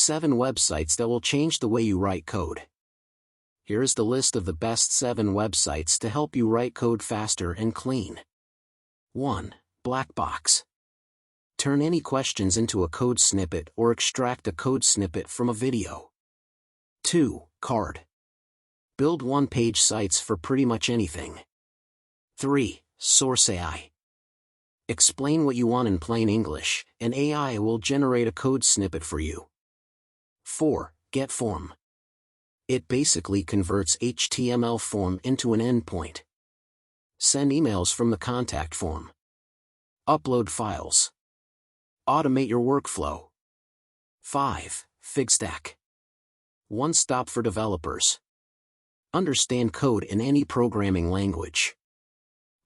7 websites that will change the way you write code. Here is the list of the best 7 websites to help you write code faster and clean. 1. Blackbox. Turn any questions into a code snippet or extract a code snippet from a video. 2. Card. Build one-page sites for pretty much anything. 3. SourceAI. Explain what you want in plain English, and AI will generate a code snippet for you. 4. Getform. It basically converts HTML form into an endpoint. Send emails from the contact form. Upload files. Automate your workflow. 5. Figstack. One stop for developers. Understand code in any programming language.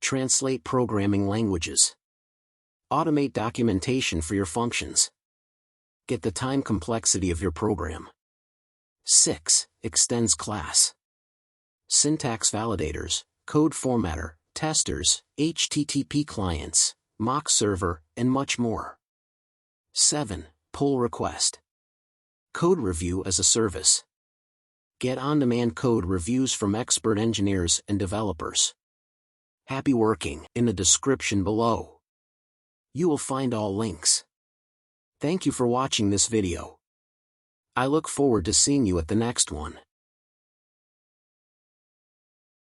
Translate programming languages. Automate documentation for your functions. Get the time complexity of your program. 6. Extends class. Syntax validators, code formatter, testers, HTTP clients, mock server, and much more. 7. Pull request. Code review as a service. Get on-demand code reviews from expert engineers and developers. Happy working. In the description below, you will find all links. Thank you for watching this video. I look forward to seeing you at the next one.